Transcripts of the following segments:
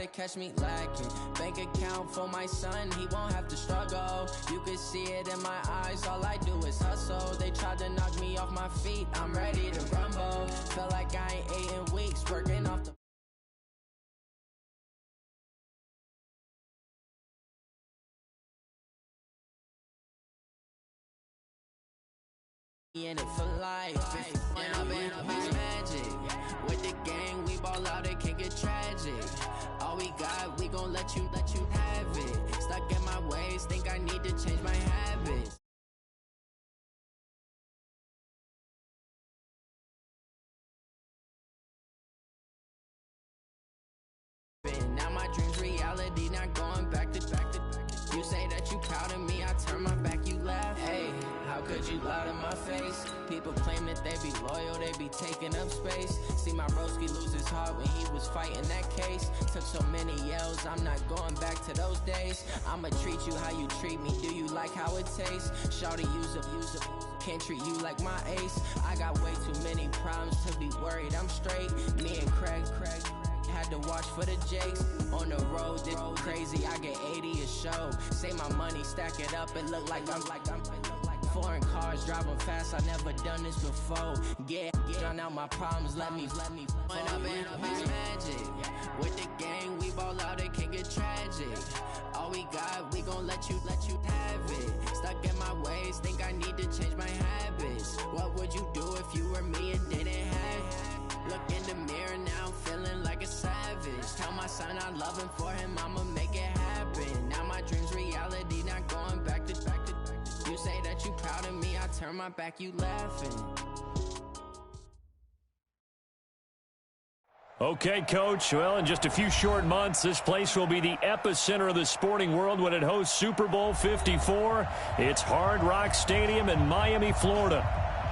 to catch me lacking. Bank account for my son, he won't have to struggle. You can see it in my eyes, all I do is hustle. They tried to knock me off my feet, I'm ready to rumble. Feel like I ain't ate in weeks, working off the in it for life. It's magic. With the gang, we ball out, it can get tragic. All we got, we gon' let you have it. Stuck in my ways, think I need to change my habits. Now my dreams reality, not going back to. You say that you proud of me, I turn my back, you laugh. Hey, how could you lie to my face? People claim that they be loyal, they be taking up space. See my broski lose his heart when he was fighting that case. Took so many yells, I'm not going back to those days. I'ma treat you how you treat me, do you like how it tastes? Shawty use up, can't treat you like my ace. I got way too many problems to be worried, I'm straight. Me and Craig had to watch for the Jakes. On the road, this crazy, I get 80 a show. Say my money, stack it up, it look like I'm foreign cars, driving fast, I never done this before. Get drown out my problems, let me when I'm in it's magic. With the gang, we ball out, it can get tragic. All we got, we gon' let you have it. Stuck in my ways, think I need to change my habits. What would you do if you were me and didn't have it? Look in the mirror now, feeling like a savage. Tell my son I love him, for him I'ma make it happen. Now my dreams reality, not going back to. You say that you proud of me, I turn my back, you laughing. Okay, Coach. Well, in just a few short months, this place will be the epicenter of the sporting world when it hosts Super Bowl 54. It's Hard Rock Stadium in Miami, Florida.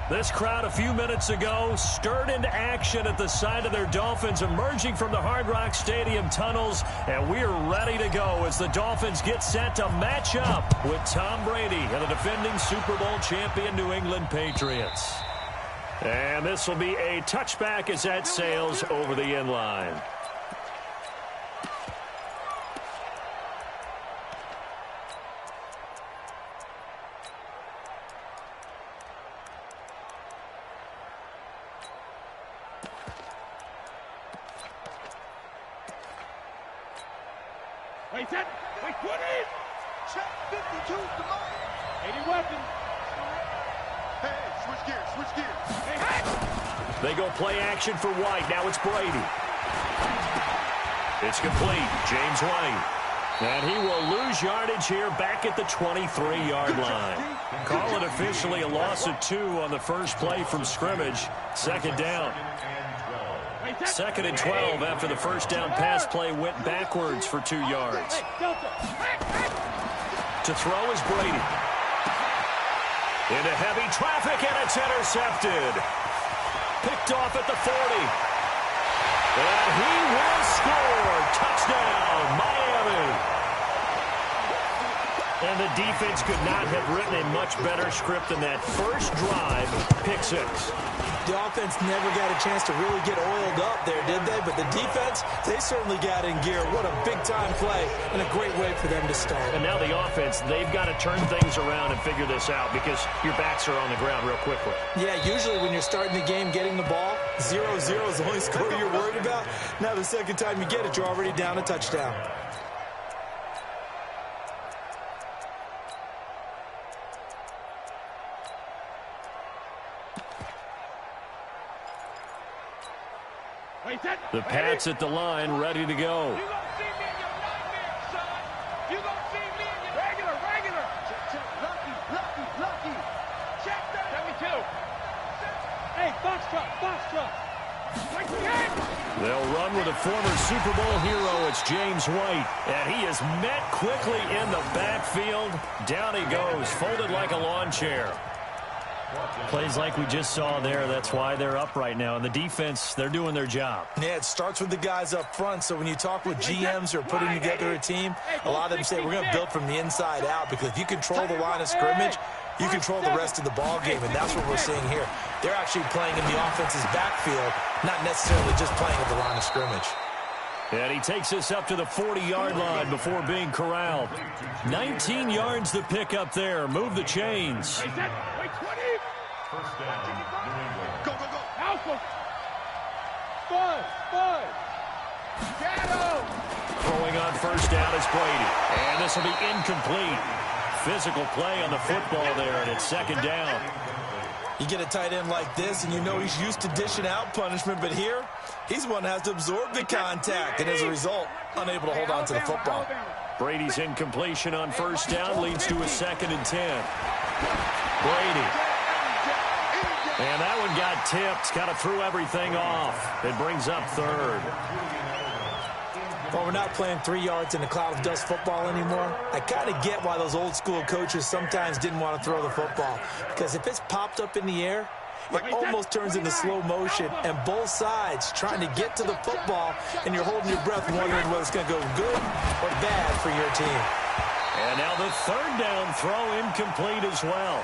This crowd a few minutes ago stirred into action at the side of their Dolphins emerging from the Hard Rock Stadium tunnels, and we're ready to go as the Dolphins get set to match up with Tom Brady and the defending Super Bowl champion New England Patriots. And this will be a touchback as that sails over the end line. Wait, set. Wait, put it. Check 52. Come on. 80 weapon. Hey, switch gears. Hey. They go play action for White. Now it's Brady. It's complete. James White. And he will lose yardage here back at the 23-yard line. Call it officially a loss of 2 on the first play from scrimmage. Second down. 2nd and 12 after the first down pass play went backwards for 2 yards. To throw is Brady. Into heavy traffic, and it's intercepted. Picked off at the 40. And he will score. Touchdown, Miami. And the defense could not have written a much better script than that first drive, pick 6. The offense never got a chance to really get oiled up there, did they? But the defense, they certainly got in gear. What a big-time play and a great way for them to start. And now the offense, they've got to turn things around and figure this out because your backs are on the ground real quickly. Yeah, usually when you're starting the game getting the ball, 0-0 is the only score you're worried about. Now the second time you get it, you're already down a touchdown. The Pats at the line, ready to go. You gonna see me in your nightmares, son. You gonna see me in your regular. Check. Lucky. Check that. 72. Hey, Foxtrot. They'll run with a former Super Bowl hero. It's James White. And he is met quickly in the backfield. Down he goes, folded like a lawn chair. Plays like we just saw there. That's why they're up right now. And the defense, they're doing their job. Yeah, it starts with the guys up front. So when you talk with GMs who are putting together a team, a lot of them say we're going to build from the inside out because if you control the line of scrimmage, you control the rest of the ball game, and that's what we're seeing here. They're actually playing in the offense's backfield, not necessarily just playing at the line of scrimmage. And he takes this up to the 40-yard line before being corralled. 19 yards to pick up there. Move the chains. Wait, 20. First down, New England. Go, go, go. Alpha. 5. Shadow. Throwing on first down is Brady. And this will be incomplete. Physical play on the football there, and it's second down. You get a tight end like this, and you know he's used to dishing out punishment, but here, he's one that has to absorb the contact, and as a result, unable to hold on to the football. Brady's incompletion on first down leads to a 2nd and 10. Brady. And that one got tipped, kind of threw everything off. It brings up third. Well, we're not playing 3 yards in a cloud of dust football anymore. I kind of get why those old school coaches sometimes didn't want to throw the football. Because if it's popped up in the air, it almost turns into slow motion. And both sides trying to get to the football, and you're holding your breath wondering whether it's going to go good or bad for your team. And now the third down throw incomplete as well.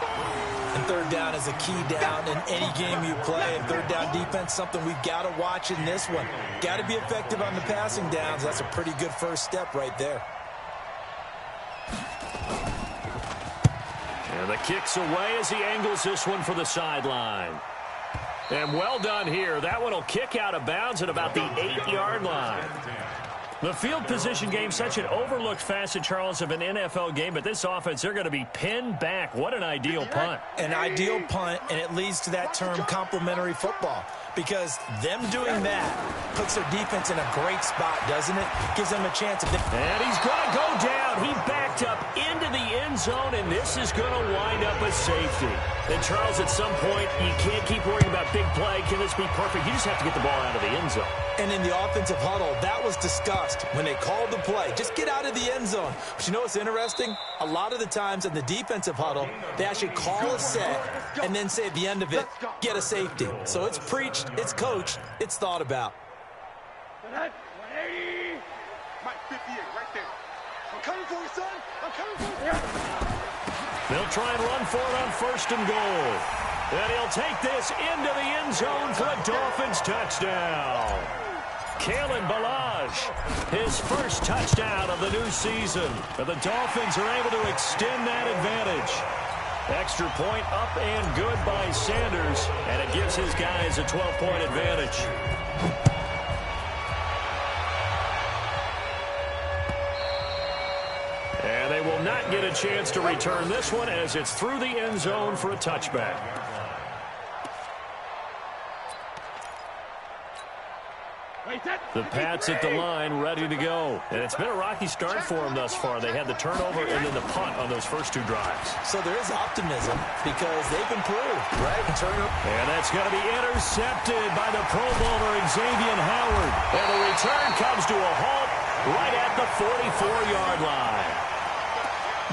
And third down is a key down in any game you play. And third down defense, something we've got to watch in this one. Got to be effective on the passing downs. That's a pretty good first step right there. And the kick's away as he angles this one for the sideline. And well done here. That one will kick out of bounds at about the 8-yard line. The field position game, such an overlooked facet, Charles, of an NFL game, but this offense, they're going to be pinned back. What an ideal punt. An ideal punt, and it leads to that term complementary football, because them doing that puts their defense in a great spot, doesn't it? Gives them a chance. And he's going to go down. He backed up into the end zone, and this is going to wind up a safety. And, Charles, at some point, you can't keep worrying about big play. Can this be perfect? You just have to get the ball out of the end zone. And in the offensive huddle, that was discussed when they called the play. Just get out of the end zone. But you know what's interesting? A lot of the times in the defensive huddle, they actually call a set and then say at the end of it, get a safety. So it's preached, it's coached, it's thought about. 180. Mike, 58, right there. I'm coming for you, son. I'm coming for you. They'll try and run for it on first and goal. And he'll take this into the end zone for a Dolphins touchdown. Kalen Ballage, his first touchdown of the new season. And the Dolphins are able to extend that advantage. Extra point up and good by Sanders. And it gives his guys a 12-point advantage. And they will not get a chance to return this one as it's through the end zone for a touchback. The Pats at the line, ready to go. And it's been a rocky start for them thus far. They had the turnover and then the punt on those first 2 drives. So there is optimism because they've improved, right? And that's going to be intercepted by the Pro Bowler Xavier Howard. And the return comes to a halt right at the 44-yard line.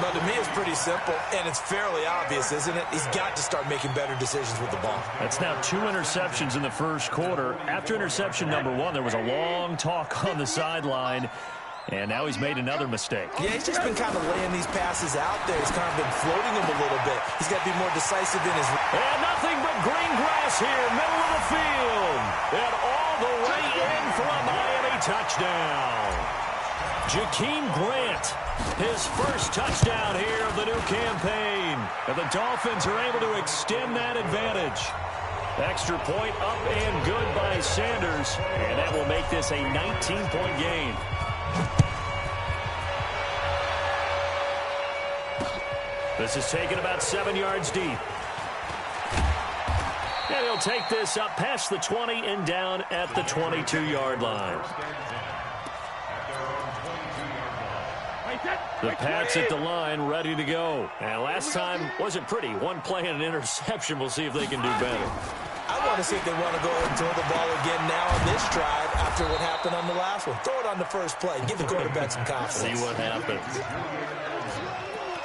But to me, it's pretty simple, and it's fairly obvious, isn't it? He's got to start making better decisions with the ball. That's now 2 interceptions in the first quarter. After interception number 1, there was a long talk on the sideline, and now he's made another mistake. Yeah, he's just been kind of laying these passes out there. He's kind of been floating them a little bit. He's got to be more decisive in his... And nothing but green grass here, middle of the field. And all the way in for a Miami touchdown. Jakeem Grant, his first touchdown here of the new campaign. And the Dolphins are able to extend that advantage. Extra point up and good by Sanders. And that will make this a 19-point game. This is taken about 7 yards deep. And he'll take this up past the 20 and down at the 22-yard line. The Pats at the line, ready to go. And last time wasn't pretty. 1 play and an interception. We'll see if they can do better. I want to see if they want to go ahead and throw the ball again now on this drive after what happened on the last one. Throw it on the first play. Give the quarterback some confidence. See what happens.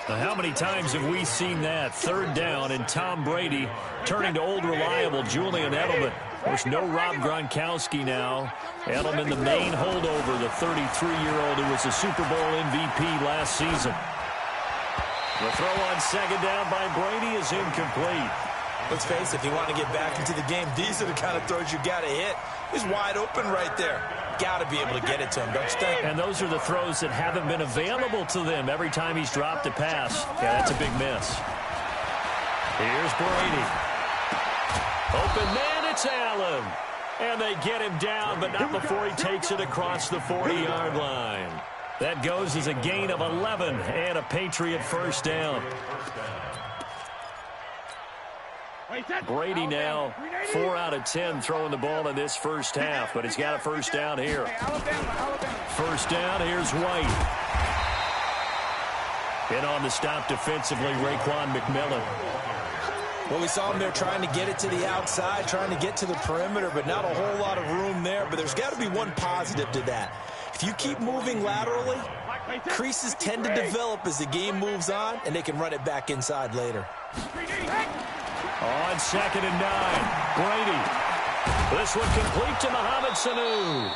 Now, how many times have we seen that? 3rd down and Tom Brady turning to old reliable Julian Edelman. Of course, no Rob Gronkowski now. Edelman, the main holdover, the 33-year-old who was a Super Bowl MVP last season. The throw on 2nd down by Brady is incomplete. Let's face it, if you want to get back into the game, these are the kind of throws you got to hit. He's wide open right there. got to be able to get it to him, don't you think? And those are the throws that haven't been available to them every time he's dropped a pass. Yeah, that's a big miss. Here's Brady. Open man, it's Allen. And they get him down, but not before he takes it across the 40-yard line. That goes as a gain of 11 and a Patriot first down. Brady now 4 out of 10 throwing the ball in this first half, but he's got a first down here. First down, here's White. In on the stop defensively, Raekwon McMillan. Well, we saw him there trying to get it to the outside, trying to get to the perimeter, but not a whole lot of room there. But there's got to be one positive to that. If you keep moving laterally, creases tend to develop as the game moves on, and they can run it back inside later. On 2nd and 9, Brady. This one complete to Mohamed Sanu.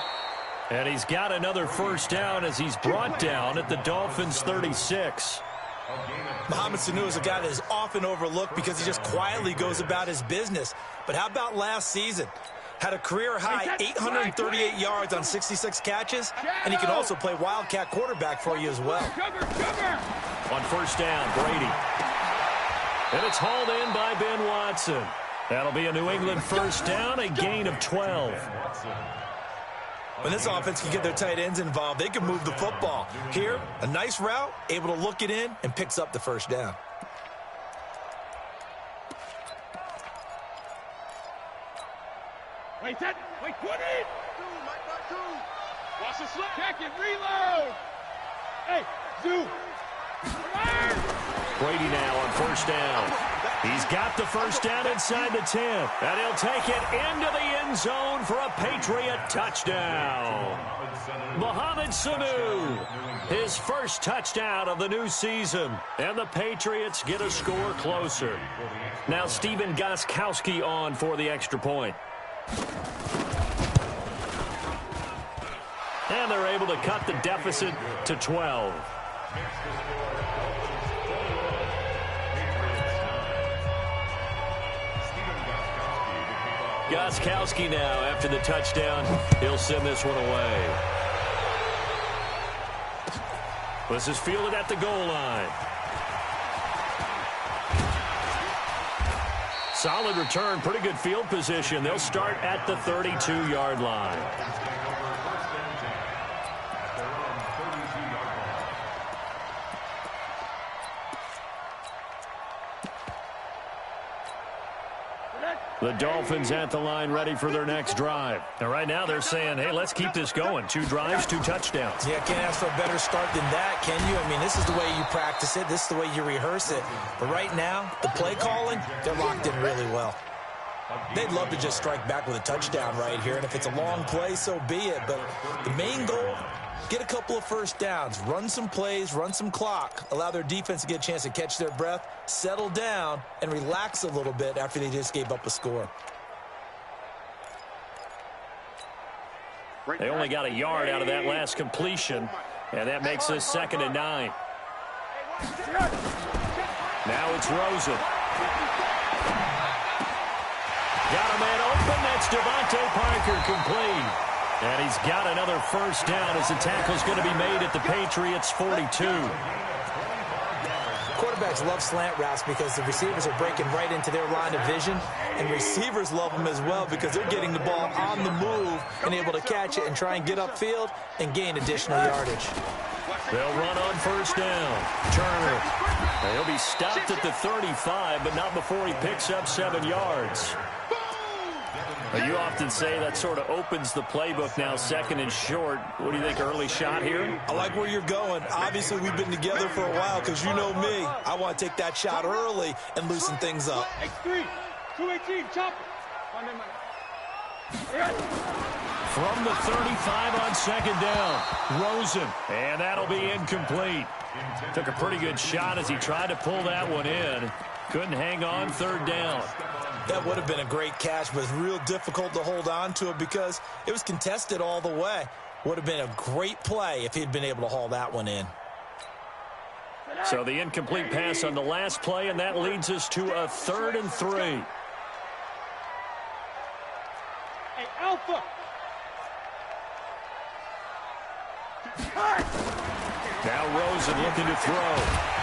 And he's got another first down as he's brought down at the Dolphins' 36. Mohamed Sanu is a guy that is often overlooked because he just quietly goes about his business. But how about last season? Had a career-high 838 yards on 66 catches, and he can also play wildcat quarterback for you as well. On first down, Brady. And it's hauled in by Ben Watson. That'll be a New England first down, a gain of 12. When this offense can get their tight ends involved, they can move the football. Here, a nice route, able to look it in, and picks up the first down. Wait, 20. Watch the slip. Check it, reload. Hey, Zoo. Brady now on first down. He's got the first down inside the 10. And he'll take it into the end zone for a Patriot touchdown. Mohamed Sanu, his first touchdown of the new season. And the Patriots get a score closer. Now Stephen Gostkowski on for the extra point. And they're able to cut the deficit to 12. Gostkowski now, after the touchdown, he'll send this one away. This is fielded at the goal line. Solid return, pretty good field position. They'll start at the 32-yard line. The Dolphins at the line ready for their next drive. And right now they're saying, hey, let's keep this going. 2 drives, 2 touchdowns. Yeah, can't ask for a better start than that, can you? I mean, this is the way you practice it. This is the way you rehearse it. But right now, the play calling, they're locked in really well. They'd love to just strike back with a touchdown right here. And if it's a long play, so be it. But the main goal, get a couple of first downs, run some plays, run some clock, allow their defense to get a chance to catch their breath, settle down, and relax a little bit after they just gave up a score. They only got a yard out of that last completion, and that makes this 2nd and 9. Now it's Rosen. Got a man open. That's Devontae Parker complete. And he's got another first down as the tackle's going to be made at the Patriots' 42. Quarterbacks love slant routes because the receivers are breaking right into their line of vision, and receivers love them as well because they're getting the ball on the move and able to catch it and try and get upfield and gain additional yardage. They'll run on first down. Turner. He'll be stopped at the 35, but not before he picks up 7 yards. You often say that sort of opens the playbook now, 2nd and short. What do you think, early shot here? I like where you're going. Obviously, we've been together for a while because you know me. I want to take that shot early and loosen things up. X3, 218, chop. From the 35 on 2nd down, Rosen. And that'll be incomplete. Took a pretty good shot as he tried to pull that one in. Couldn't hang on 3rd down. That would have been a great catch, but it's real difficult to hold on to it because it was contested all the way. Would have been a great play if he'd been able to haul that one in. So the incomplete pass on the last play, and that leads us to a 3rd and 3. Hey, Alpha. Now Rosen looking to throw.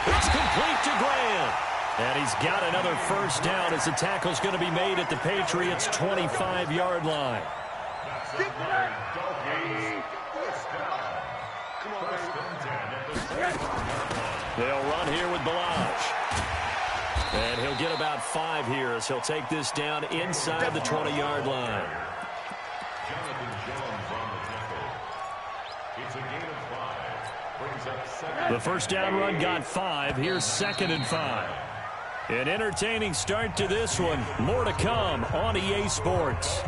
It's complete to Graham. And he's got another first down as the tackle's going to be made at the Patriots' 25-yard line. They'll run here with Balaj. And he'll get about 5 here as he'll take this down inside the 20-yard line. The first down run got 5. Here's 2nd and 5. An entertaining start to this one. More to come on EA Sports.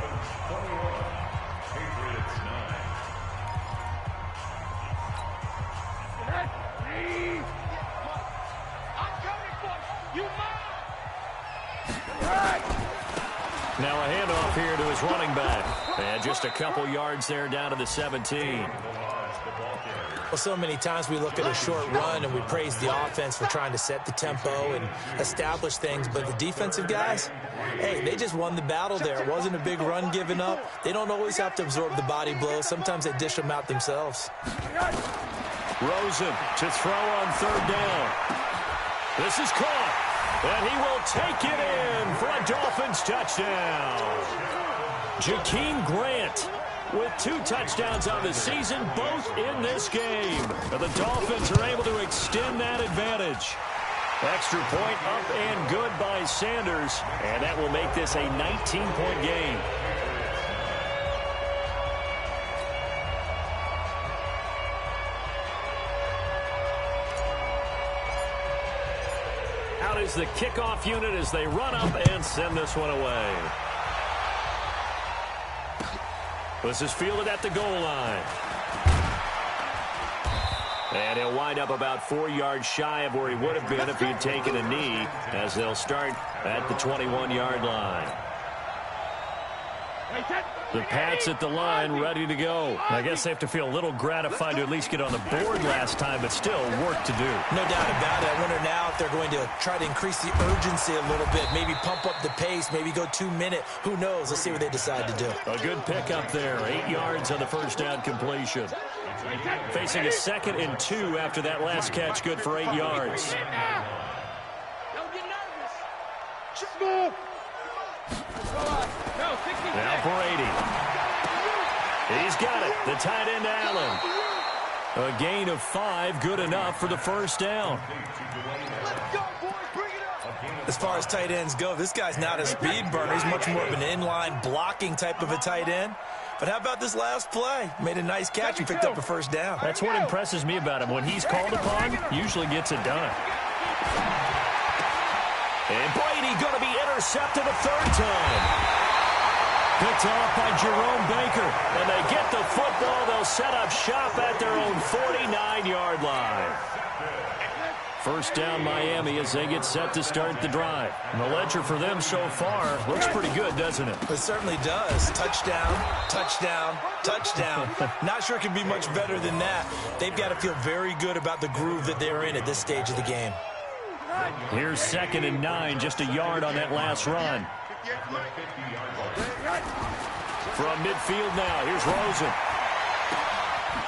Now a handoff here to his running back. And just a couple yards there down to the 17. Well, so many times we look at a short run and we praise the offense for trying to set the tempo and establish things, but the defensive guys, hey, they just won the battle there. It wasn't a big run given up. They don't always have to absorb the body blows. Sometimes they dish them out themselves. Rosen to throw on 3rd down. This is caught, and he will take it in for a Dolphins touchdown. Jakeem Grant with 2 touchdowns on the season, both in this game. And the Dolphins are able to extend that advantage. Extra point up and good by Sanders, and that will make this a 19-point game. Out is the kickoff unit as they run up and send this one away. This is fielded at the goal line. And he'll wind up about 4 yards shy of where he would have been if he'd taken a knee, as they'll start at the 21-yard line. The Pats at the line, ready to go. I guess they have to feel a little gratified to at least get on the board last time, but still work to do. No doubt about it. I wonder now if they're going to try to increase the urgency a little bit, maybe pump up the pace, maybe go 2-minute. Who knows? Let's see what they decide to do. A good pickup there. 8 yards on the first down completion. Facing a 2nd and 2 after that last catch, good for 8 yards. Don't get nervous. Just move. Now Brady. He's got it. The tight end, Allen. A gain of 5, good enough for the first down. As far as tight ends go, this guy's not a speed burner. He's much more of an inline blocking type of a tight end. But how about this last play? Made a nice catch and picked up a first down. That's what impresses me about him. When he's called upon, usually gets it done. And Brady going to be intercepted a 3rd time. Picked off by Jerome Baker. And they get the football. They'll set up shop at their own 49-yard line. First down Miami as they get set to start the drive. And the ledger for them so far looks pretty good, doesn't it? It certainly does. Touchdown, touchdown, touchdown. Not sure it can be much better than that. They've got to feel very good about the groove that they're in at this stage of the game. Here's 2nd and 9, just a yard on that last run. From midfield now, here's Rosen.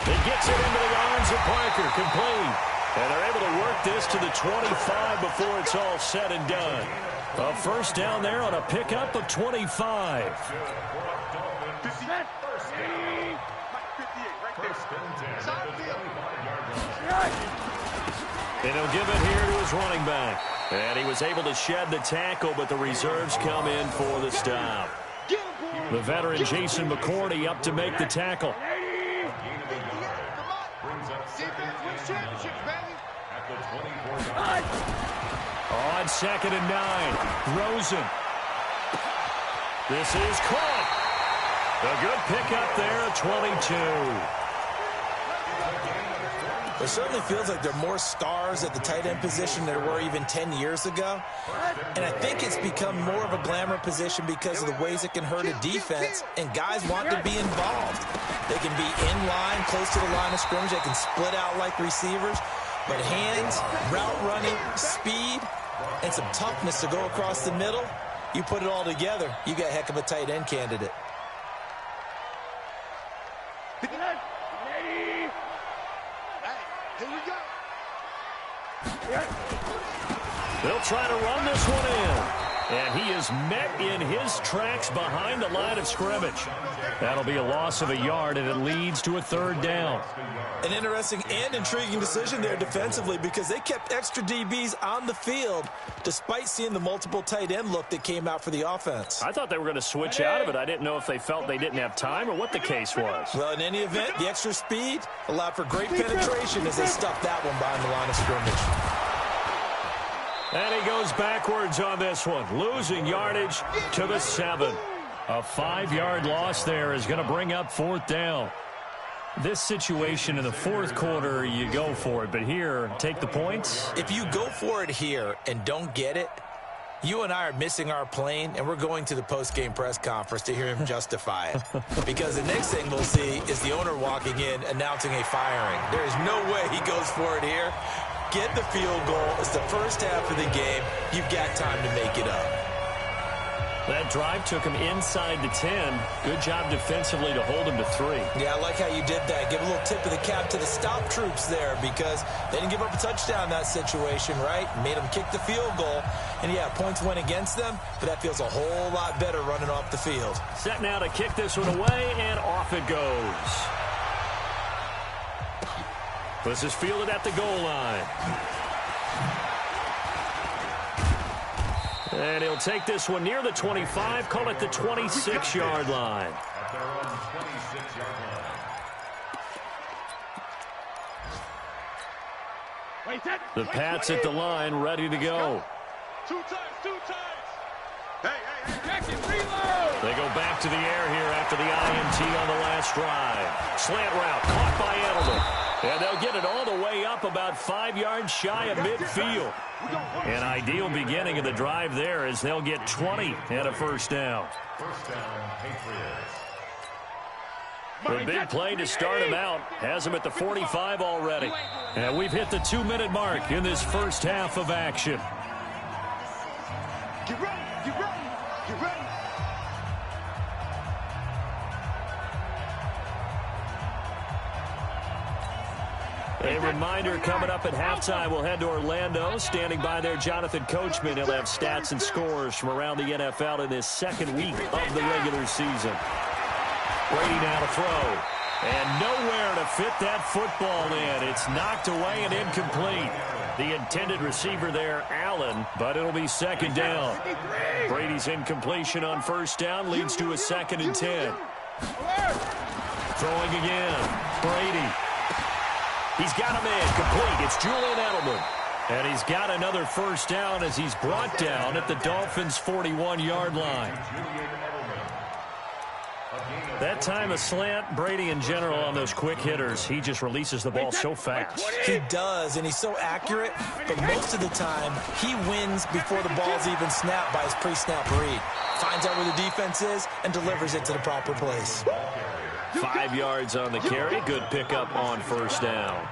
He gets it into the arms of Parker, complete. And they're able to work this to the 25 before it's all said and done. A first down there on a pickup of 25. And he'll give it here to his running back. And he was able to shed the tackle, but the reserves come in for the stop. The veteran Jason McCourty up to make the tackle. On 2nd and 9, Rosen. This is caught. A good pickup there at 22. It certainly feels like there are more stars at the tight end position than there were even 10 years ago. And I think it's become more of a glamour position because of the ways it can hurt a defense, and guys want to be involved. They can be in line, close to the line of scrimmage. They can split out like receivers. But hands, route running, speed, and some toughness to go across the middle, you put it all together, you got a heck of a tight end candidate. Here we go. They'll try to run this one in. And he is met in his tracks behind the line of scrimmage. That'll be a loss of a yard, and it leads to a third down. An interesting and intriguing decision there defensively because they kept extra DBs on the field despite seeing the multiple tight end look that came out for the offense. I thought they were going to switch out of it. I didn't know if they felt they didn't have time or what the case was. Well, in any event, the extra speed allowed for great penetration as they stuffed that one behind the line of scrimmage. And he goes backwards on this one, losing yardage to the 7. A 5-yard loss there is going to bring up fourth down. This situation in the fourth quarter, you go for it. But here, take the points. If you go for it here and don't get it, you and I are missing our plane, and we're going to the post-game press conference to hear him justify it. Because the next thing we'll see is the owner walking in announcing a firing. There is no way he goes for it here. Get the field goal. It's the first half of the game. You've got time to make it up. That drive took him inside the 10. Good job defensively to hold him to 3. Yeah, I like how you did that. Give a little tip of the cap to the stop troops there because they didn't give up a touchdown in that situation, right? Made them kick the field goal. And, yeah, points went against them, but that feels a whole lot better running off the field. Set now to kick this one away, and off it goes. This is fielded at the goal line. And he'll take this one near the 25, call it the 26-yard line. At their own 26-yard line. The Pats at the line, ready to go. 2 times, 2 times. Hey, check it, reload. They go back to the air here after the INT on the last drive. Slant route, caught by Edelman. And they'll get it all the way up about 5 yards shy of midfield. An ideal beginning of the drive there as they'll get 20 and a first down. First down, Patriots. The big play to start him out has him at the 45 already. And we've hit the 2-minute mark in this first half of action. Get ready, get ready, get ready. A reminder coming up at halftime, we'll head to Orlando. Standing by there, Jonathan Coachman. He'll have stats and scores from around the NFL in this second week of the regular season. Brady now to throw. And nowhere to fit that football in. It's knocked away and incomplete. The intended receiver there, Allen, but it'll be second down. Brady's incompletion on first down leads to a 2nd and 10. Throwing again. Brady. He's got him in, complete. It's Julian Edelman. And he's got another first down as he's brought down at the Dolphins' 41-yard line. That time a slant. Brady in general on those quick hitters, he just releases the ball so fast. He does, and he's so accurate, but most of the time he wins before the ball's even snapped by his pre-snap read. Finds out where the defense is and delivers it to the proper place. 5 yards on the carry. Good pickup on first down.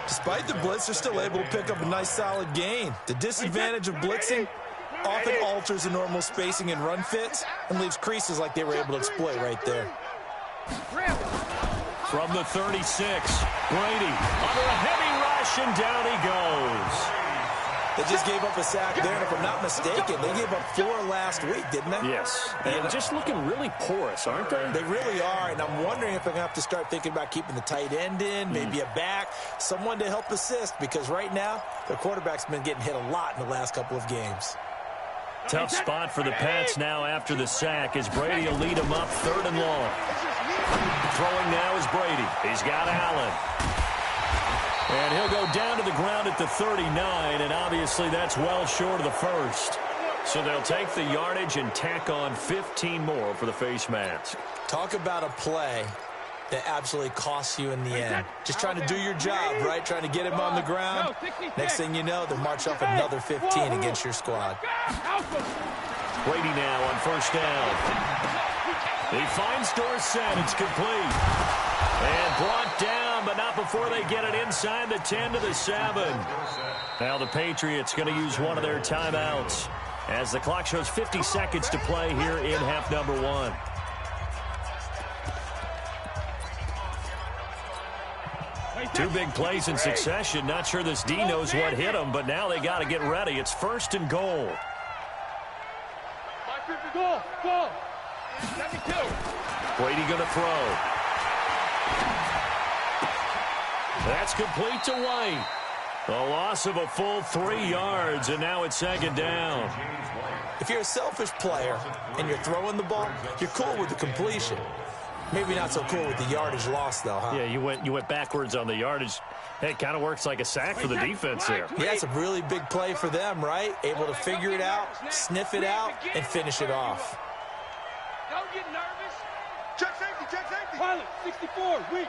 Despite the blitz, they're still able to pick up a nice solid gain. The disadvantage of blitzing often alters the normal spacing and run fits and leaves creases like they were able to exploit right there. From the 36, Brady under a heavy rush, and down he goes. They just gave up a sack there, and if I'm not mistaken, they gave up 4 last week, didn't they? Yes, and just looking really porous, aren't they? They really are, and I'm wondering if they're going to have to start thinking about keeping the tight end in, maybe a back, someone to help assist, because right now, their quarterback's been getting hit a lot in the last couple of games. Tough spot for the Pats now after the sack as Brady will lead them up 3rd and long. Throwing now is Brady. He's got Allen. And he'll go down to the ground at the 39, and obviously that's well short of the first. So they'll take the yardage and tack on 15 more for the face mask. Talk about a play that absolutely costs you in the end. Just trying to do your job, right? Trying to get him on the ground. Next thing you know, they'll march off another 15 against your squad. Brady now on first down. He finds Dorsett. It's complete. And brought down, but not before they get it inside the 10 to the 7. Now the Patriots going to use one of their timeouts as the clock shows 50 seconds to play here in half number 1. Two big plays in succession. Not sure this D knows what hit him, but now they got to get ready. It's 1st and goal. Go. Brady going to throw. That's complete to White. A loss of a full 3 yards, and now it's 2nd down. If you're a selfish player and you're throwing the ball, you're cool with the completion. Maybe not so cool with the yardage loss, though, huh? Yeah, you went backwards on the yardage. Hey, it kind of works like a sack for the defense there. Yeah, it's a really big play for them, right? Able to figure it out, sniff it out, and finish it off. Don't get nervous. Check safety. Pilot, 64, weak.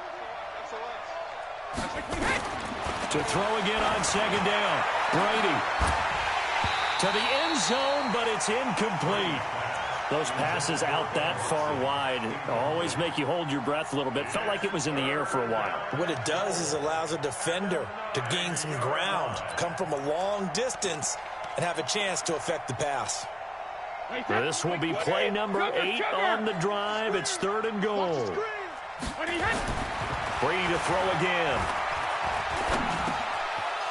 To throw again on 2nd down. Brady to the end zone, but it's incomplete. Those passes out that far wide always make you hold your breath a little bit. Felt like it was in the air for a while. What it does is allows a defender to gain some ground, come from a long distance, and have a chance to affect the pass. This will be play number 8 on the drive. It's 3rd and goal. Brady to throw again.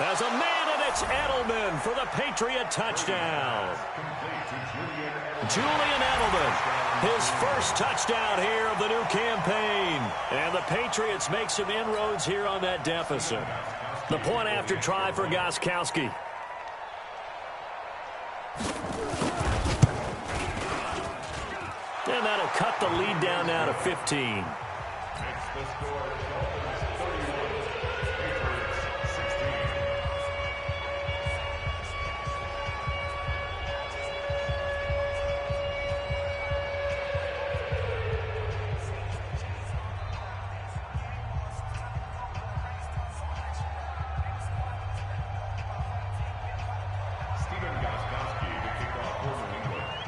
As a man, and it's Edelman for the Patriot touchdown. Julian Edelman, his first touchdown here of the new campaign. And the Patriots make some inroads here on that deficit. The point after try for Gostkowski. And that'll cut the lead down now to 15.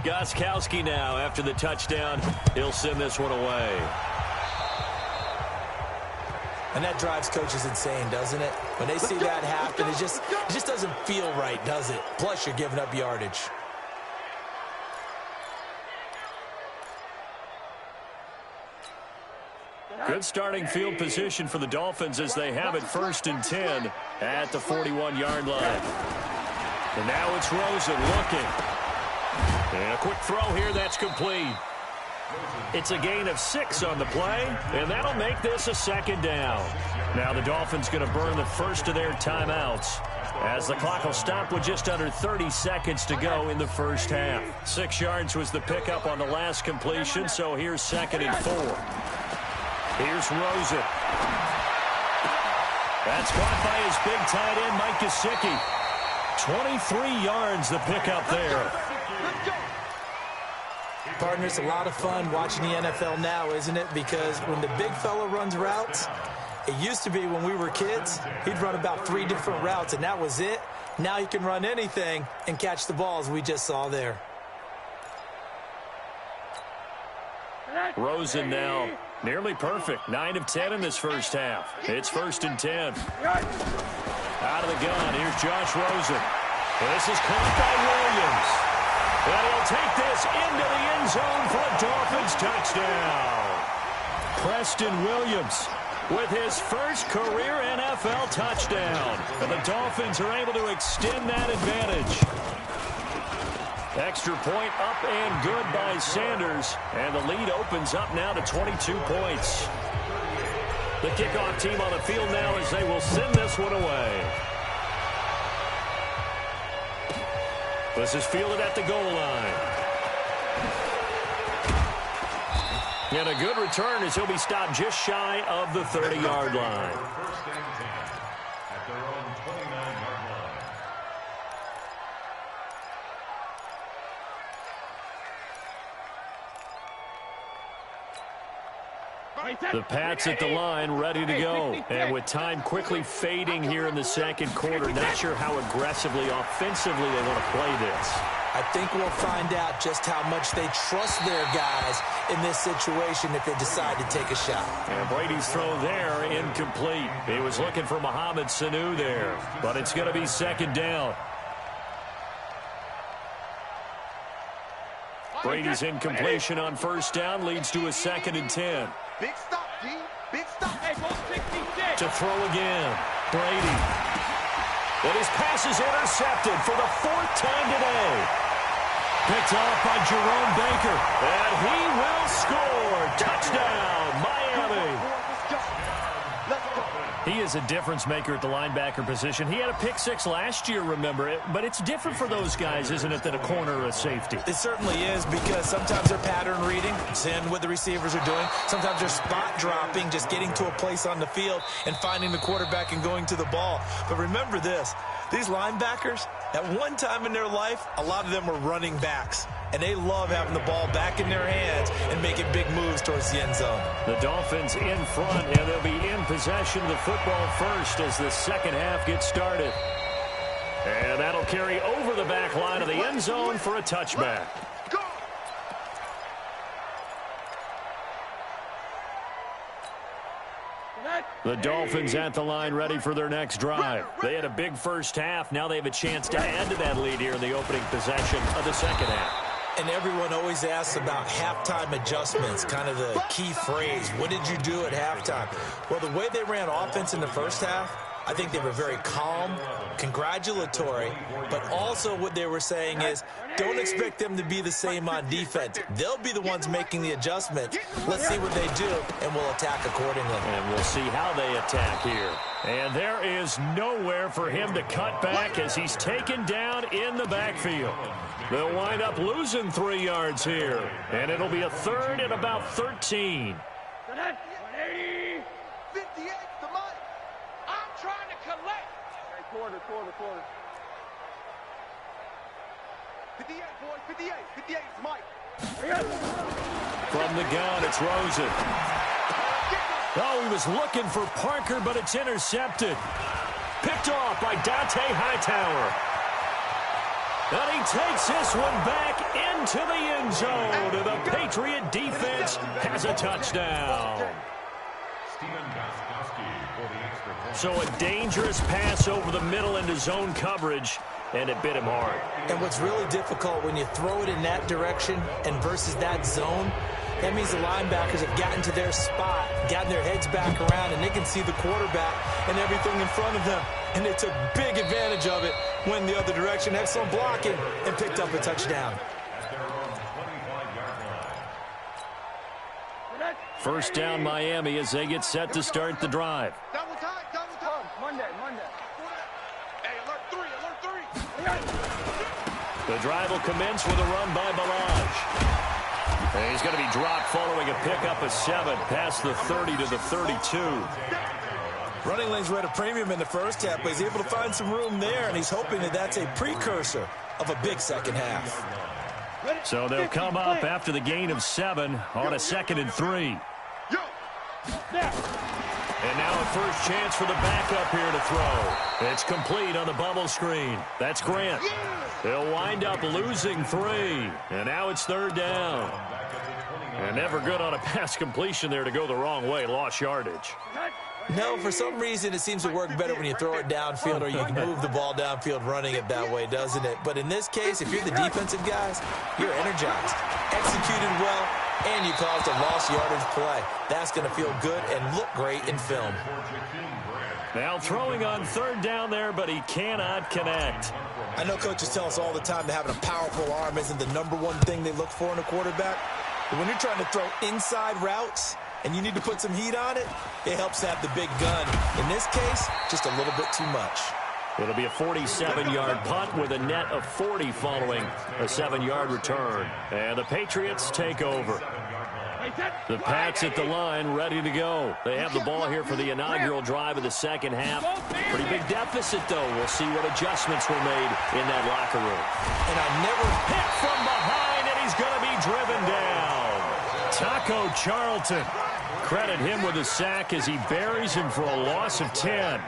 Gostkowski now after the touchdown. He'll send this one away. And that drives coaches insane, doesn't it? When they see that happen, it just doesn't feel right, does it? Plus, you're giving up yardage. Good starting field position for the Dolphins as they have it 1st and 10 at the 41-yard line. And now it's Rosen looking. And a quick throw here, that's complete. It's a gain of 6 on the play, and that'll make this a 2nd down. Now the Dolphins going to burn the first of their timeouts as the clock will stop with just under 30 seconds to go in the first half. 6 yards was the pickup on the last completion, so here's 2nd and 4. Here's Rosen. That's caught by his big tight end, Mike Gesicki. 23 yards the pickup there. Partners, a lot of fun watching the NFL now, isn't it? Because when the big fella runs routes, it used to be when we were kids, he'd run about 3 different routes, and that was it. Now he can run anything and catch the balls we just saw there. Rosen now nearly perfect. 9 of 10 in this first half. It's 1st and 10. Out of the gun, here's Josh Rosen. This is caught by Williams. And he'll take this into the end zone for a Dolphins touchdown. Preston Williams with his first career NFL touchdown. And the Dolphins are able to extend that advantage. Extra point up and good by Sanders. And the lead opens up now to 22 points. The kickoff team on the field now as they will send this one away. This is fielded at the goal line. And a good return as he'll be stopped just shy of the 30-yard line. First and 10 at their own 29-yard line. The Pats at the line, ready to go. And with time quickly fading here in the second quarter, not sure how aggressively, offensively they want to play this. I think we'll find out just how much they trust their guys in this situation if they decide to take a shot. And Brady's throw there, incomplete. He was looking for Mohamed Sanu there, but it's going to be 2nd down. Brady's incompletion on 1st down leads to a 2nd and 10. Big stop, D. Big stop. Hey, go 66. To throw again. Brady. And his pass is intercepted for the 4th time today. Picked off by Jerome Baker. And he will score. Touchdown, Miami. He is a difference maker at the linebacker position. He had a pick 6 last year, remember it. But it's different for those guys, isn't it, than a corner or a safety? It certainly is, because sometimes they're pattern reading, seeing what the receivers are doing. Sometimes they're spot dropping, just getting to a place on the field and finding the quarterback and going to the ball. But remember this, these linebackers, at one time in their life, a lot of them were running backs. And they love having the ball back in their hands and making big moves towards the end zone. The Dolphins in front, and they'll be in possession of the football first as the second half gets started. And that'll carry over the back line of the end zone for a touchback. The Dolphins at the line ready for their next drive. They had a big first half. Now they have a chance to add to that lead here in the opening possession of the second half. And everyone always asks about halftime adjustments, kind of the key phrase. What did you do at halftime? Well, the way they ran offense in the first half, I think they were very calm, congratulatory, but also what they were saying is, don't expect them to be the same on defense. They'll be the ones making the adjustments. Let's see what they do, and we'll attack accordingly. And we'll see how they attack here. And there is nowhere for him to cut back as he's taken down in the backfield. They'll wind up losing 3 yards here, and it'll be a third and about 13. 180. 58 to Mike. I'm trying to collect. Quarter. 58, boys. 58. 58 is Mike. From the gun, it's Rosen. Oh, he was looking for Parker, but it's intercepted. Picked off by Dante Hightower. And he takes this one back into the end zone. And the Patriot defense has a touchdown. So a dangerous pass over the middle into zone coverage, and it bit him hard. And what's really difficult when you throw it in that direction and versus that zone, that means the linebackers have gotten to their spot, gotten their heads back around, and they can see the quarterback and everything in front of them. And they took big advantage of it, went the other direction, excellent blocking, and picked up a touchdown. First down, Miami, as they get set to start the drive. Double time. Monday. Hey, alert 3. The drive will commence with a run by Balaj. And he's going to be dropped following a pickup of 7 past the 30 to the 32. Running lanes were at a premium in the first half, but he's able to find some room there, and he's hoping that that's a precursor of a big second half. So they'll come up after the gain of 7 on a 2nd and 3. And now a first chance for the backup here to throw. It's complete on the bubble screen. That's Grant. They'll wind up losing 3. And now it's 3rd down. And never good on a pass completion there to go the wrong way. Lost yardage. No, for some reason it seems to work better when you throw it downfield or you can move the ball downfield running it that way, doesn't it? But in this case, if you're the defensive guys, you're energized, executed well, and you caused a lost yardage play. That's going to feel good and look great in film. Now throwing on 3rd down there, but he cannot connect. I know coaches tell us all the time that having a powerful arm isn't the #1 thing they look for in a quarterback. But when you're trying to throw inside routes and you need to put some heat on it, it helps to have the big gun. In this case, just a little bit too much. It'll be a 47-yard punt with a net of 40 following a 7-yard return. And the Patriots take over. The Pats at the line ready to go. They have the ball here for the inaugural drive of the second half. Pretty big deficit, though. We'll see what adjustments were made in that locker room. And I never hit from behind, and he's going to be driven down. Taco Charlton. Credit him with a sack as he buries him for a loss of 10.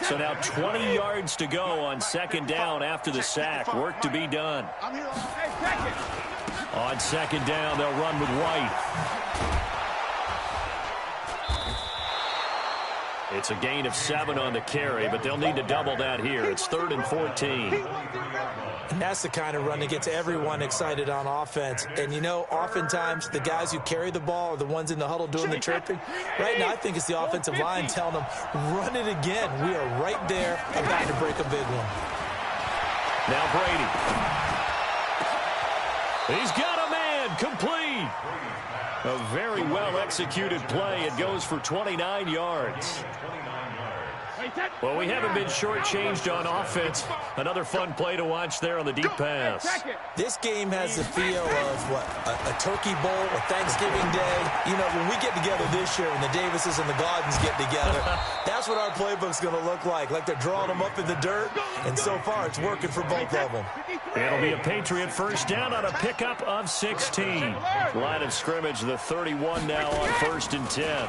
So now 20 yards to go on 2nd down after the sack. Work to be done. On 2nd down, they'll run with White. It's a gain of 7 on the carry, but they'll need to double that here. It's 3rd and 14. And that's the kind of run that gets everyone excited on offense. And, you know, oftentimes the guys who carry the ball are the ones in the huddle doing the chirping. Right now, I think it's the offensive line telling them, run it again. We are right there about to break a big one. Now Brady. He's got a man complete. A very well-executed play. It goes for 29 yards. Well, we haven't been shortchanged on offense. Another fun play to watch there on the deep pass. This game has the feel of, what, a turkey bowl, a Thanksgiving day. You know, when we get together this year, when the Davises and the Gaudens get together, that's what our playbook's going to look like they're drawing them up in the dirt, and so far it's working for both of them. It'll be a Patriot first down on a pickup of 16. Line of scrimmage, the 31 now on 1st and 10.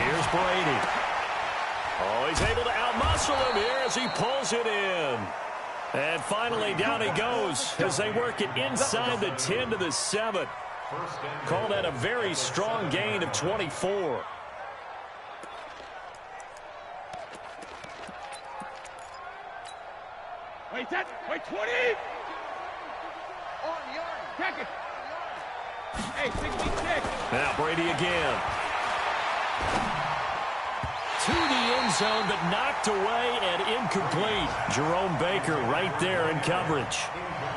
Here's Brady. Oh, he's able to outmuscle him here as he pulls it in. And finally, down he goes as they work it inside the 10 to the 7. Call that a very strong gain of 24. Wait, 20! Check it! Hey, 66! Now Brady again. To the end zone, but knocked away and incomplete. Jerome Baker right there in coverage.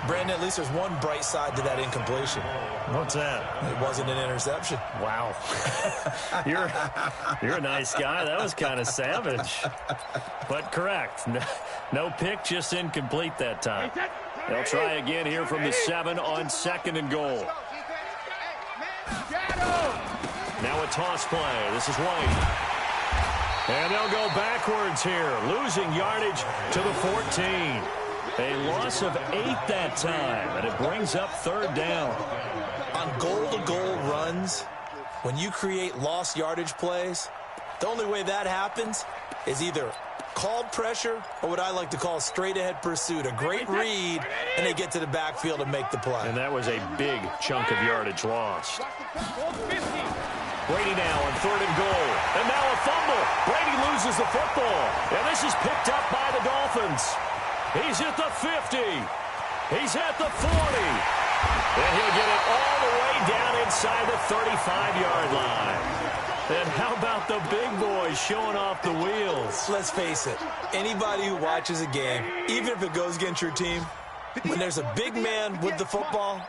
Brandon, at least there's one bright side to that incompletion. What's that? It wasn't an interception. Wow. You're a nice guy. That was kind of savage. But correct. No pick, just incomplete that time. They'll try again here from the 7 on 2nd and goal. Now a toss play. This is White. And they'll go backwards here, losing yardage to the 14. A loss of 8 that time, and it brings up 3rd down. On goal-to-goal runs, when you create lost yardage plays, the only way that happens is either called pressure or what I like to call straight-ahead pursuit. A great read, and they get to the backfield and make the play. And that was a big chunk of yardage lost. Brady now on 3rd and goal. And now a fumble. Brady loses the football. And this is picked up by the Dolphins. He's at the 50. He's at the 40. And he'll get it all the way down inside the 35-yard line. And how about the big boys showing off the wheels? Let's face it, anybody who watches a game, even if it goes against your team, when there's a big man with the football,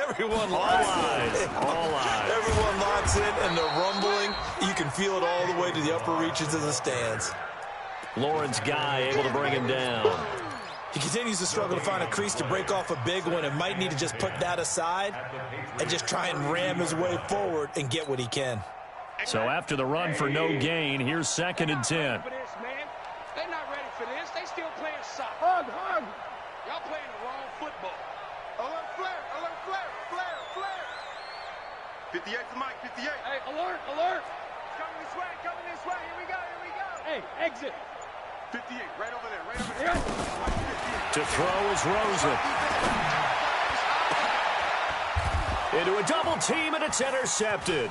everyone locks in. All eyes. Everyone locks in, and they're rumbling. You can feel it all the way to the upper reaches of the stands. Lawrence Guy able to bring him down. He continues to struggle to find a crease to break off a big one and might need to just put that aside and just try and ram his way forward and get what he can. So after the run for no gain, here's 2nd and 10. They're not ready for this. They still playing soccer. Hug. Y'all playing the wrong football. Alert flare. 58 to Mike, 58. Hey, alert. Coming this way. Here we go. Hey, exit. 58, right over there. To throw is Rosen. Into a double team, and it's intercepted.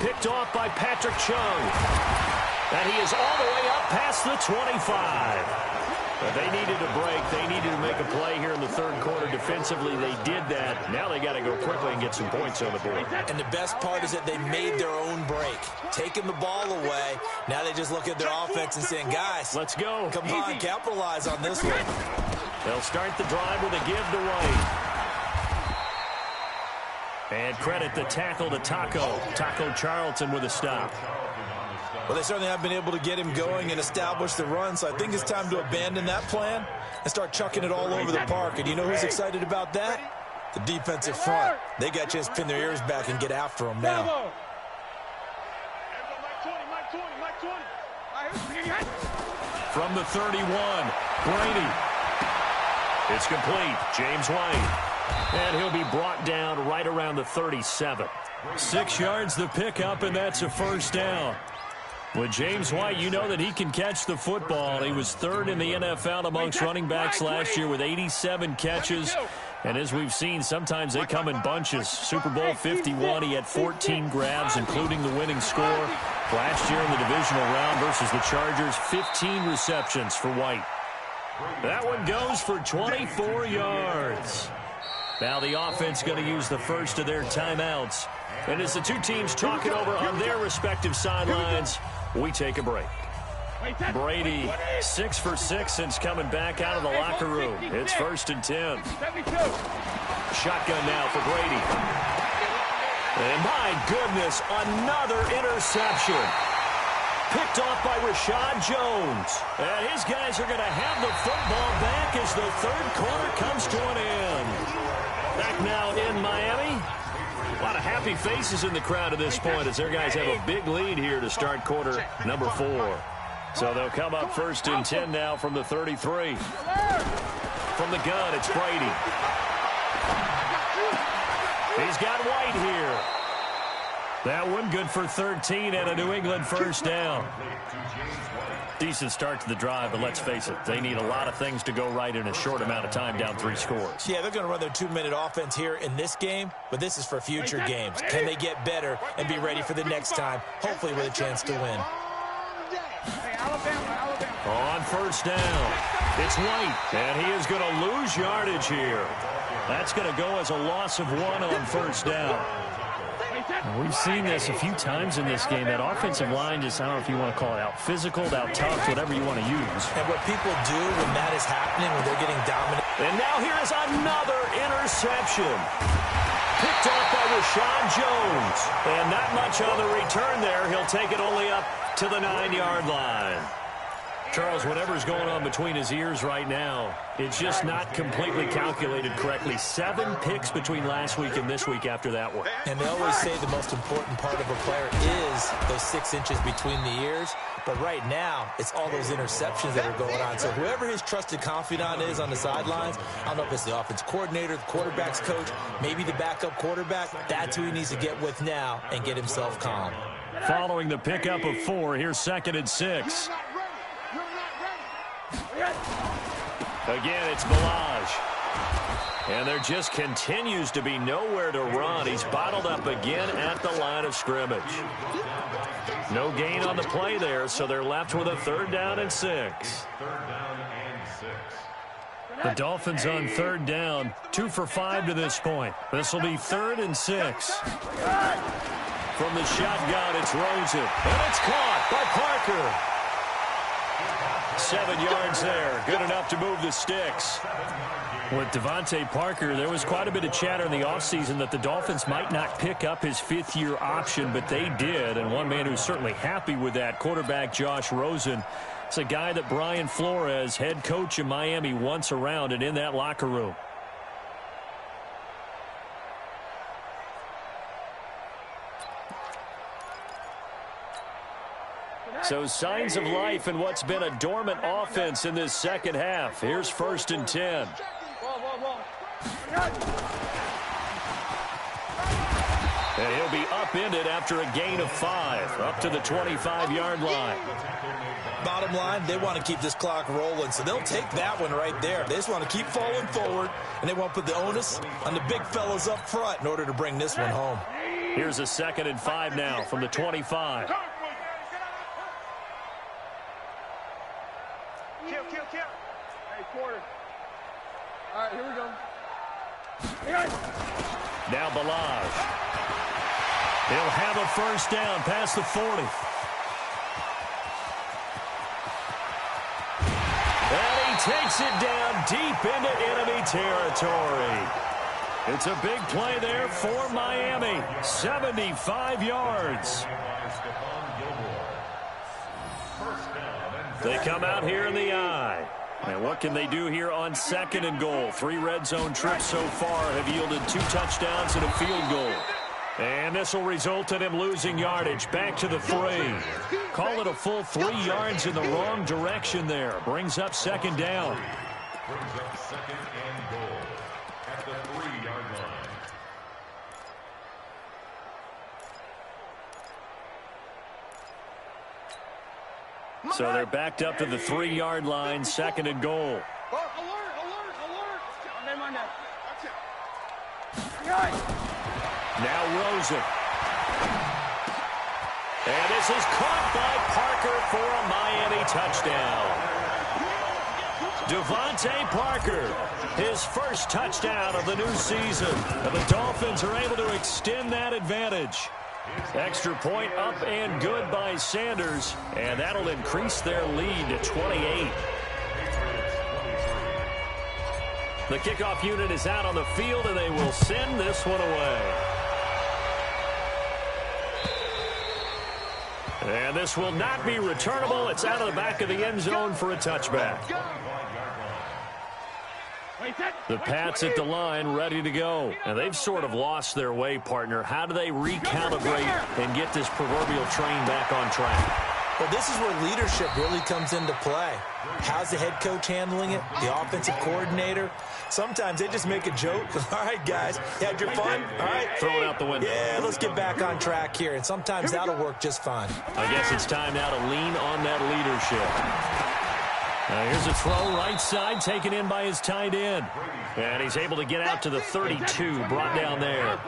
Picked off by Patrick Chung. And he is all the way up past the 25. But they needed a break. They needed to make a play here in the 3rd quarter. Defensively, they did that. Now they got to go quickly and get some points on the board. And the best part is that they made their own break. Taking the ball away. Now they just look at their offense and saying, guys, let's go. Come on, capitalize on this one. They'll start the drive with a give to White. And credit the tackle to Taco Charlton with a stop. Well, they certainly have been able to get him going and establish the run, so I think it's time to abandon that plan and start chucking it all over the park. And you know who's excited about that? The defensive front. They got a chance to pin their ears back and get after him now. From the 31, Brady. It's complete. James White. And he'll be brought down right around the 37. 6 yards the pickup, and that's a 1st down. With James White, you know that he can catch the football. He was 3rd in the NFL amongst running backs last year with 87 catches. And as we've seen, sometimes they come in bunches. Super Bowl 51, he had 14 grabs, including the winning score. Last year in the divisional round versus the Chargers, 15 receptions for White. That one goes for 24 yards. Now the offense going to use the first of their timeouts. And as the two teams talk it over on their respective sidelines, we take a break. Brady, 6 for 6 since coming back out of the locker room. It's 1st and 10. Shotgun now for Brady. And my goodness, another interception. Picked off by Rashad Jones. And his guys are going to have the football back as the third quarter comes to an end. Back now in Miami. A lot of happy faces in the crowd at this point as their guys have a big lead here to start quarter number 4. So they'll come up 1st and 10 now from the 33. From the gun, it's Brady. He's got White here. That one good for 13 and a New England first down. Decent start to the drive, but let's face it, they need a lot of things to go right in a short amount of time, down 3 scores. Yeah, they're going to run their 2-minute offense here in this game, but this is for future games. Can they get better and be ready for the next time, hopefully with a chance to win? On first down, it's White, and he is going to lose yardage here. That's going to go as a loss of 1 on first down. We've seen this a few times in this game. That offensive line just, I don't know if you want to call it out physical, out tough, whatever you want to use. And what people do when that is happening, when they're getting dominant. And now here is another interception. Picked off by Rashad Jones. And not much on the return there. He'll take it only up to the 9-yard line. Charles, whatever's going on between his ears right now, it's just not completely calculated correctly. 7 picks between last week and this week after that one. And they always say the most important part of a player is those 6 inches between the ears. But right now, it's all those interceptions that are going on. So whoever his trusted confidant is on the sidelines, I don't know if it's the offense coordinator, the quarterback's coach, maybe the backup quarterback, that's who he needs to get with now and get himself calm. Following the pickup of 4, here's 2nd and 6. Again, it's Balaj. And there just continues to be nowhere to run. He's bottled up again at the line of scrimmage. No gain on the play there, so they're left with a 3rd down and 6. The Dolphins on 3rd down, 2 for 5 to this point. This will be 3rd and 6. From the shotgun, it's Rosen. And it's caught by Parker. 7 yards there. Good enough to move the sticks. With Devontae Parker, there was quite a bit of chatter in the offseason that the Dolphins might not pick up his 5th-year option, but they did. And one man who's certainly happy with that, quarterback Josh Rosen. It's a guy that Brian Flores, head coach in Miami, wants around and in that locker room. So signs of life in what's been a dormant offense in this second half. Here's 1st and 10. And he'll be upended after a gain of 5, up to the 25-yard line. Bottom line, they want to keep this clock rolling, so they'll take that one right there. They just want to keep falling forward, and they want to put the onus on the big fellas up front in order to bring this one home. Here's a 2nd and 5 now from the 25. Hey, quarter. All right, here we go. Now Balaj. He'll have a 1st down past the 40. And he takes it down deep into enemy territory. It's a big play there for Miami. 75 yards. They come out here in the eye. And what can they do here on 2nd and goal? 3 red zone trips so far have yielded 2 touchdowns and a field goal. And this will result in him losing yardage. Back to the 3. Call it a full 3 yards in the wrong direction there. Brings up 2nd down. Brings up 2nd and goal at the 3-yard line. So they're backed up to the 3-yard line, 2nd and goal. Now Rosen. And this is caught by Parker for a Miami touchdown. Devontae Parker, his first touchdown of the new season. And the Dolphins are able to extend that advantage. Extra point up and good by Sanders, and that'll increase their lead to 28. The kickoff unit is out on the field, and they will send this one away. And this will not be returnable. It's out of the back of the end zone for a touchback. The Pats at the line ready to go. And they've sort of lost their way, partner. How do they recalibrate and get this proverbial train back on track? Well, this is where leadership really comes into play. How's the head coach handling it? The offensive coordinator? Sometimes they just make a joke. All right, guys, you had your fun? All right. Throw it out the window. Yeah, let's get back on track here. And sometimes that'll work just fine. I guess it's time now to lean on that leadership. Now here's a throw right side taken in by his tight end. And he's able to get out to the 32, brought down there.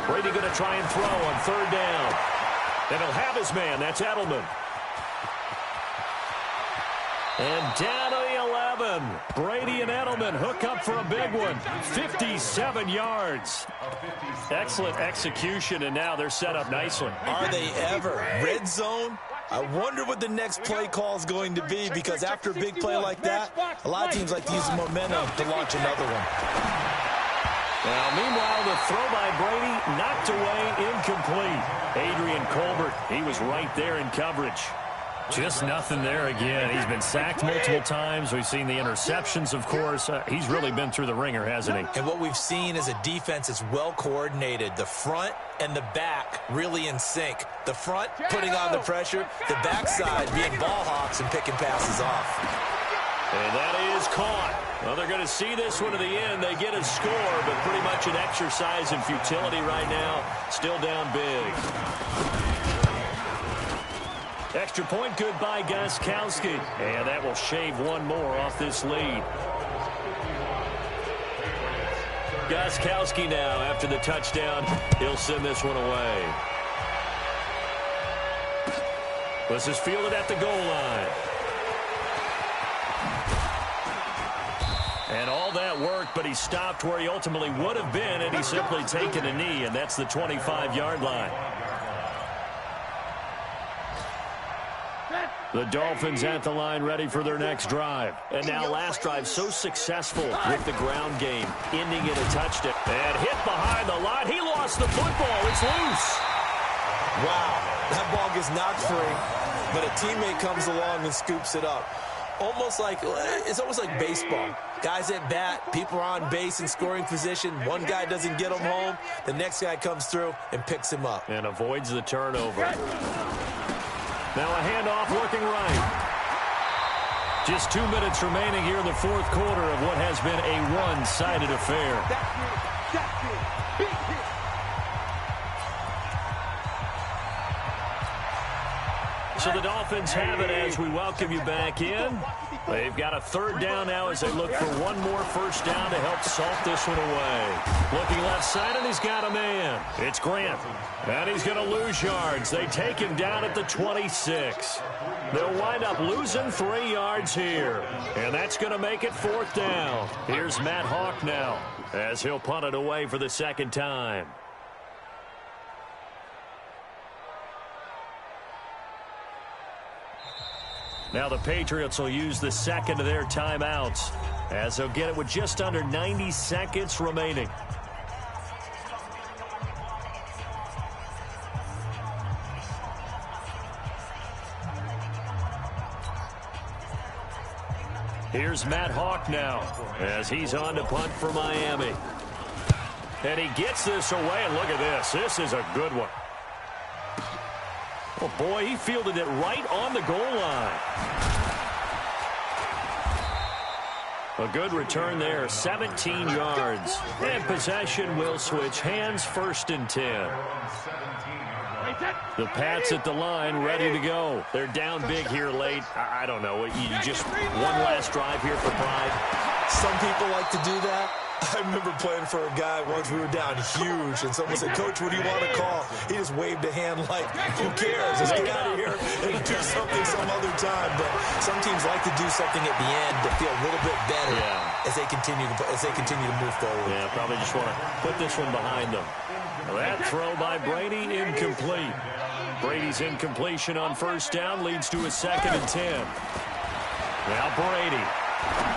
Brady going to try and throw on third down. And he'll have his man. That's Edelman. And down to the 11. Brady and Edelman hook up for a big one. 57 yards. Excellent execution, and now they're set up nicely. Are they ever? Red zone? I wonder what the next play call is going to be, because after a big play like that, a lot of teams like to use the momentum to launch another one. Now, meanwhile, the throw by Brady knocked away, incomplete. Adrian Colbert, he was right there in coverage. Just nothing there again. He's been sacked multiple times. We've seen the interceptions, of course. He's really been through the ringer, hasn't he? And what we've seen is a defense that's well coordinated. The front and the back really in sync. The front putting on the pressure, the backside being ball hawks and picking passes off. And that is caught. Well, they're going to see this one to the end. They get a score, but pretty much an exercise in futility right now. Still down big. Extra point good by Gostkowski. And that will shave one more off this lead. Gostkowski now, after the touchdown, he'll send this one away. This is fielded at the goal line. And all that worked, but he stopped where he ultimately would have been, and he's simply taken a knee, and that's the 25-yard line. The Dolphins at the line ready for their next drive. And now last drive so successful with the ground game, ending in a touchdown. And hit behind the line. He lost the football. It's loose. Wow, that ball gets knocked free, but a teammate comes along and scoops it up. It's almost like baseball. Guys at bat, people are on base in scoring position. One guy doesn't get him home. The next guy comes through and picks him up. And avoids the turnover. Now a handoff looking right. Just 2 minutes remaining here in the fourth quarter of what has been a one-sided affair. So the Dolphins have it as we welcome you back in. They've got a third down now as they look for one more first down to help salt this one away. Looking left side, and he's got a man. It's Grant. And he's going to lose yards. They take him down at the 26. They'll wind up losing 3 yards here. And that's going to make it fourth down. Here's Matt Hawk now as he'll punt it away for the second time. Now the Patriots will use the second of their timeouts as they'll get it with just under 90 seconds remaining. Here's Matt Hawk now as he's on to punt for Miami. And he gets this away, and look at this. This is a good one. Oh, boy, he fielded it right on the goal line. A good return there, 17 yards. And possession will switch hands, 1st and 10. The Pats at the line ready to go. They're down big here late. I don't know. You just one last drive here for pride. Some people like to do that. I remember playing for a guy once. We were down huge, and someone said, "Coach, what do you want to call?" He just waved a hand like, "Who cares? Let's get out of here and do something some other time." But some teams like to do something at the end to feel a little bit better as they continue to move forward. Yeah, probably just want to put this one behind them. That throw by Brady incomplete. Brady's incompletion on first down leads to a 2nd and 10. Now Brady.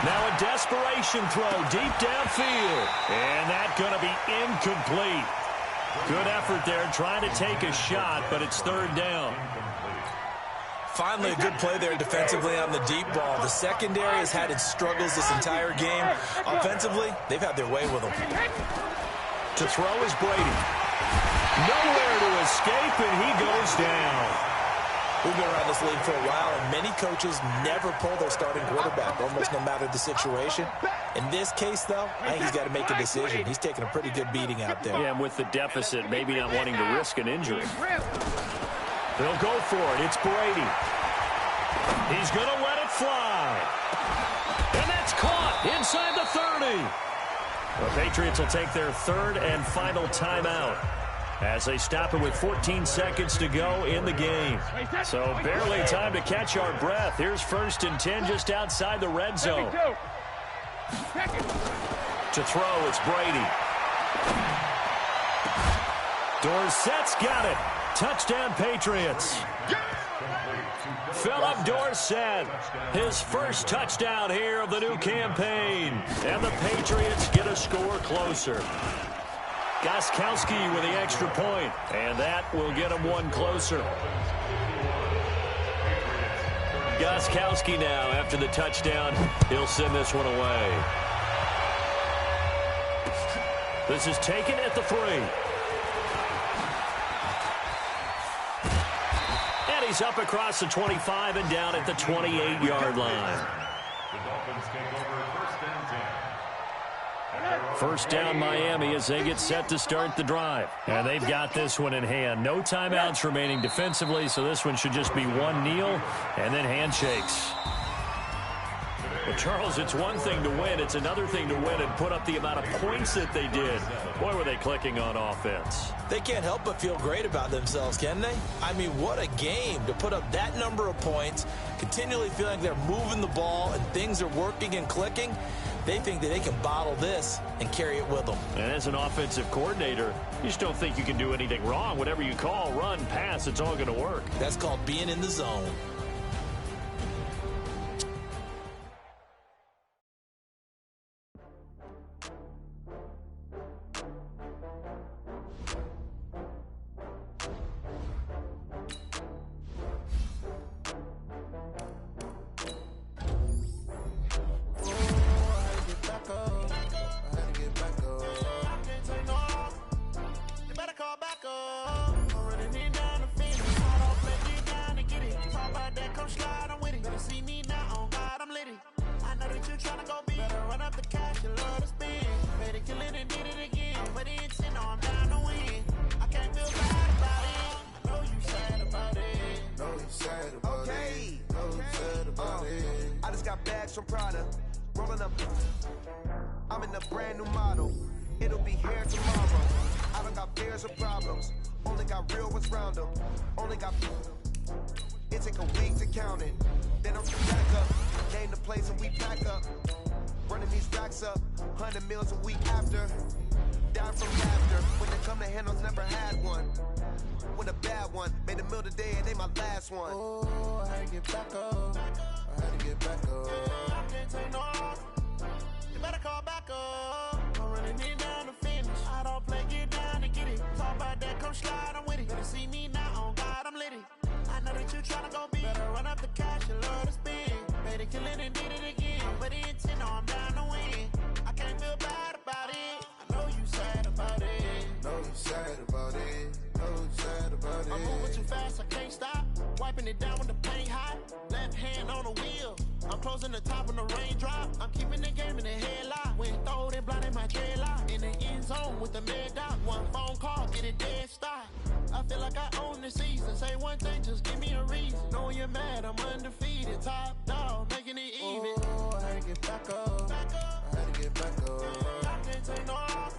Now a desperation throw deep downfield. And that's going to be incomplete. Good effort there trying to take a shot, but it's 3rd down. Finally, a good play there defensively on the deep ball. The secondary has had its struggles this entire game. Offensively, they've had their way with them. To throw is Brady. Nowhere to escape, and he goes down. We've been around this league for a while, and many coaches never pull their starting quarterback, almost no matter the situation. In this case, though, I think he's got to make a decision. He's taking a pretty good beating out there. Yeah, and with the deficit, maybe not wanting to risk an injury. They'll go for it. It's Brady. He's going to let it fly. And that's caught inside the 30. The Patriots will take their 3rd and final timeout as they stop it with 14 seconds to go in the game. So barely time to catch our breath. Here's 1st and 10 just outside the red zone. To throw, it's Brady. Dorsett's got it. Touchdown, Patriots. Philip Dorsett, his first touchdown here of the new campaign. And the Patriots get a score closer. Gostkowski with the extra point, and that will get him one closer. Gostkowski now, after the touchdown, he'll send this one away. This is taken at the 3. And he's up across the 25 and down at the 28-yard line. The Dolphins take over 1st and 10. First down Miami as they get set to start the drive. And they've got this one in hand. No timeouts remaining defensively, so this one should just be one kneel and then handshakes. Well, Charles, it's one thing to win. It's another thing to win and put up the amount of points that they did. Boy, were they clicking on offense. They can't help but feel great about themselves, can they? I mean, what a game to put up that number of points, continually feeling they're moving the ball and things are working and clicking. They think that they can bottle this and carry it with them. And as an offensive coordinator, you just don't think you can do anything wrong. Whatever you call, run, pass, it's all going to work. That's called being in the zone. I'm in a brand new model. It'll be here tomorrow. I don't got fears or problems. Only got real ones round them. Only got. It take a week to count it. Then I'm back up. Game the place and we pack up. Running these racks up. 100 meals a week after. Down from laughter. When they come to handles, never had one. When a bad one. Made a meal today and they my last one. Oh, I had to get back up. I had to get back up. I can't take no off. You better call back up. I'm running it down to finish. I don't play, get down to get it. Talk about that, come slide, I'm with it. Better see me now, on God, I'm litty. I know that you tryna go big. Better run up the cash, you love to spin. Made it, kill it, and did it again. But the intent, no, I'm down to win. I can't feel bad about it. I know you sad about it. Know you sad about it. Know you sad about it. I'm moving too fast, I can't stop. Wiping it down with the paint hot. Left hand on the wheel. I'm closing the top when the raindrop. I'm keeping the game in the headlock. When throw it blind in my dreadlock. In the end zone with the mad dot. One phone call, get it dead stop. I feel like I own the season. Say one thing, just give me a reason. Knowing you're mad, I'm undefeated. Top dog, making it even. Oh, I had to get back up. I had to get back up. I can't take no loss.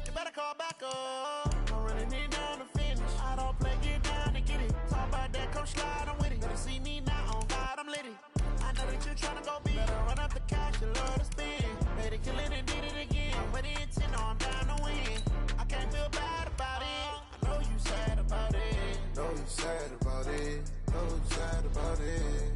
You better call back up. I'm running it down to finish. I don't play, get down and get it. Talk about that, come slide, I'm with it. Better see me now, on God, I'm litty. I know that you tryna go big. Better run up the cash, you love to spend. Made it, kill it, and did it again. Put the intent on, I'm down to win. I can't feel bad about it. I know you sad about it. Know you sad about it. Know you sad about it.